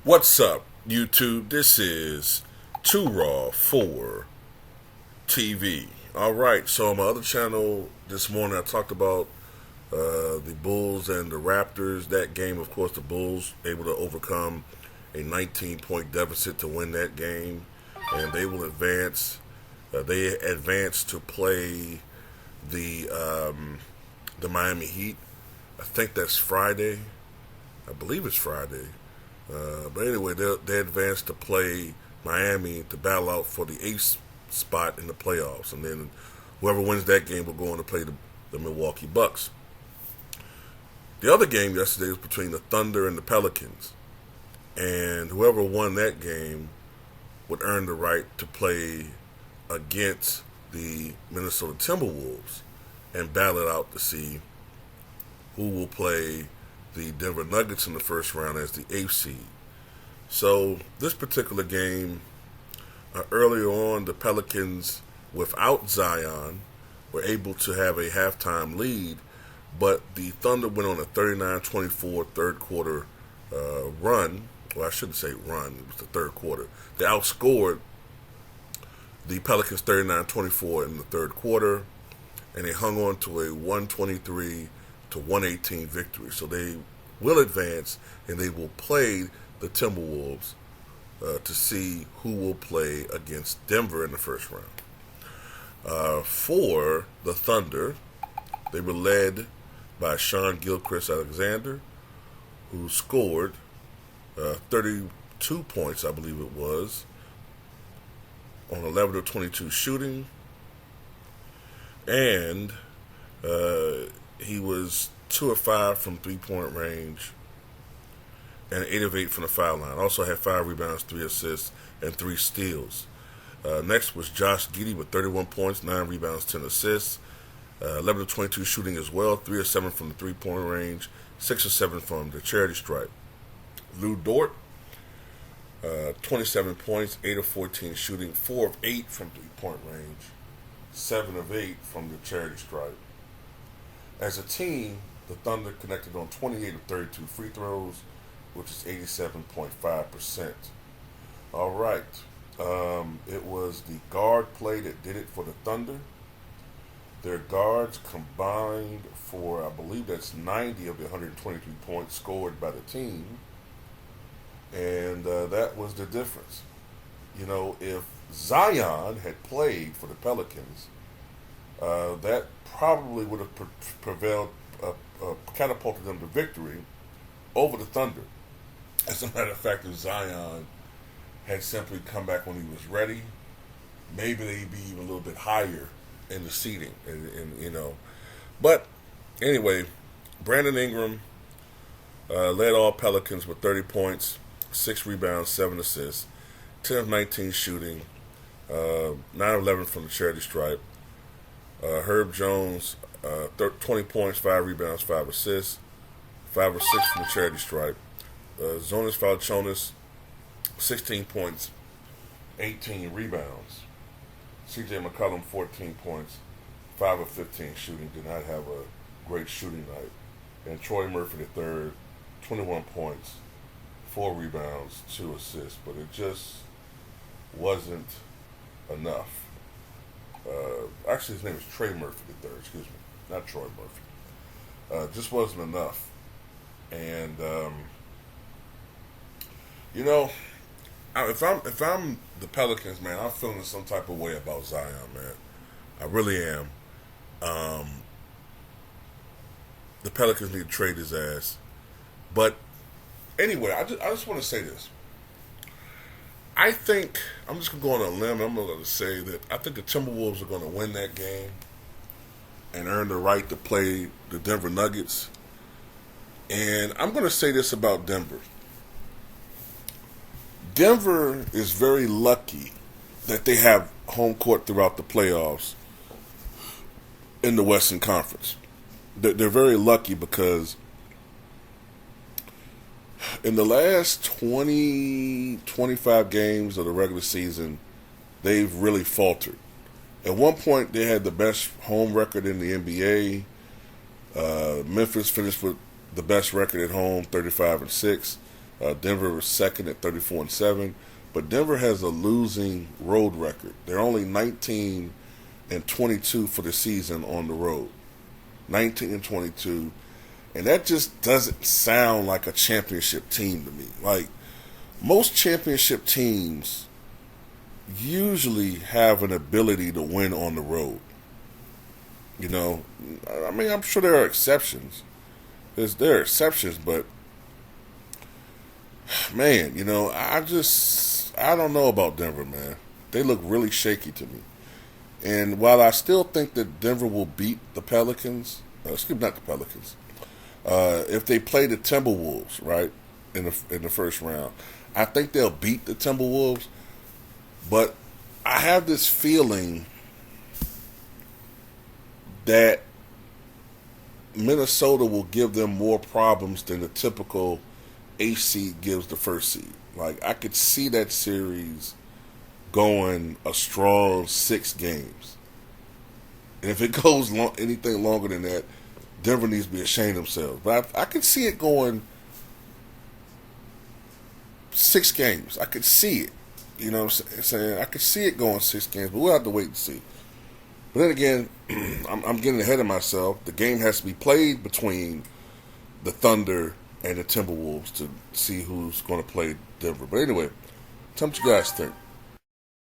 What's up, YouTube? This is Too Raw for TV. All right, so on my other channel this morning, I talked about the Bulls and the Raptors. That game, of course, the Bulls able to overcome a 19-point deficit to win that game, and they will advance. They advance to play the Miami Heat. I think that's Friday. I believe it's Friday. But anyway, they advanced to play Miami to battle out for the eighth spot in the playoffs. And then whoever wins that game will go on to play the Milwaukee Bucks. The other game yesterday was between the Thunder and the Pelicans. And whoever won that game would earn the right to play against the Minnesota Timberwolves and battle it out to see who will play the Denver Nuggets in the first round as the eighth seed. So this particular game, earlier on, the Pelicans, without Zion, were able to have a halftime lead, but the Thunder went on a 39-24 third quarter run. Well, I shouldn't say run, it was the third quarter. They outscored the Pelicans 39-24 in the third quarter, and they hung on to a 123 to 118 victory. So they will advance, and they will play the Timberwolves to see who will play against Denver in the first round. For the Thunder, they were led by Sean Gilchrist-Alexander, who scored 32 points, I believe it was, on 11 of 22 shooting, and he was 2 of 5 from three-point range and 8 of 8 from the foul line. Also had 5 rebounds, 3 assists, and 3 steals. Next was Josh Giddey with 31 points, 9 rebounds, 10 assists, 11 of 22 shooting as well, 3 of 7 from the three-point range, 6 of 7 from the charity stripe. Lou Dort, 27 points, 8 of 14 shooting, 4 of 8 from three-point range, 7 of 8 from the charity stripe. As a team, the Thunder connected on 28 of 32 free throws, which is 87.5%. All right. It was the guard play that did it for the Thunder. Their guards combined for, I believe that's 90 of the 123 points scored by the team. And that was the difference. You know, if Zion had played for the Pelicans, that probably would have catapulted them to victory over the Thunder. As a matter of fact, if Zion had simply come back when he was ready, maybe they'd be even a little bit higher in the seeding, and you know. But anyway, Brandon Ingram led all Pelicans with 30 points, 6 rebounds, 7 assists, 10 of 19 shooting, 9 of 11 from the charity stripe. Herb Jones, 20 points, 5 rebounds, 5 assists, 5 or 6 from the charity stripe. Zonas Valanciunas, 16 points, 18 rebounds. C.J. McCollum, 14 points, 5 of 15 shooting. Did not have a great shooting night. And Troy Murphy III, 21 points, 4 rebounds, 2 assists. But it just wasn't enough. Actually, his name is Trey Murphy III. Excuse me, not Troy Murphy. Just wasn't enough. And you know, if I'm the Pelicans, man, I'm feeling some type of way about Zion, man. I really am. The Pelicans need to trade his ass. But anyway, I just want to say this. I think I'm just going to go on a limb. I'm going to say that I think the Timberwolves are going to win that game and earn the right to play the Denver Nuggets. And I'm going to say this about Denver. Denver is very lucky that they have home court throughout the playoffs in the Western Conference. They're very lucky because in the last 20, 25 games of the regular season, they've really faltered. At one point, they had the best home record in the NBA. Memphis finished with the best record at home, 35-6. Denver was second at 34-7, but Denver has a losing road record. They're only 19-22 for the season on the road. 19-22, and that just doesn't sound like a championship team to me. Like, most championship teams usually have an ability to win on the road. You know, I mean, I'm sure there are exceptions. There are exceptions, but man, you know, I don't know about Denver, man. They look really shaky to me. And while I still think that Denver will beat the Pelicans, excuse me, not the Pelicans, if they play the Timberwolves, right, in the first round, I think they'll beat the Timberwolves. But I have this feeling that Minnesota will give them more problems than the typical 8th seed gives the first seed. Like, I could see that series going a strong 6 games. And if it goes anything longer than that, Denver needs to be ashamed of themselves. But I could see it going 6 games. I could see it. You know what I'm saying? I could see it going 6 games, but we'll have to wait and see. But then again, I'm getting ahead of myself. The game has to be played between the Thunder and the Timberwolves to see who's going to play Denver. But anyway, tell me what you guys think.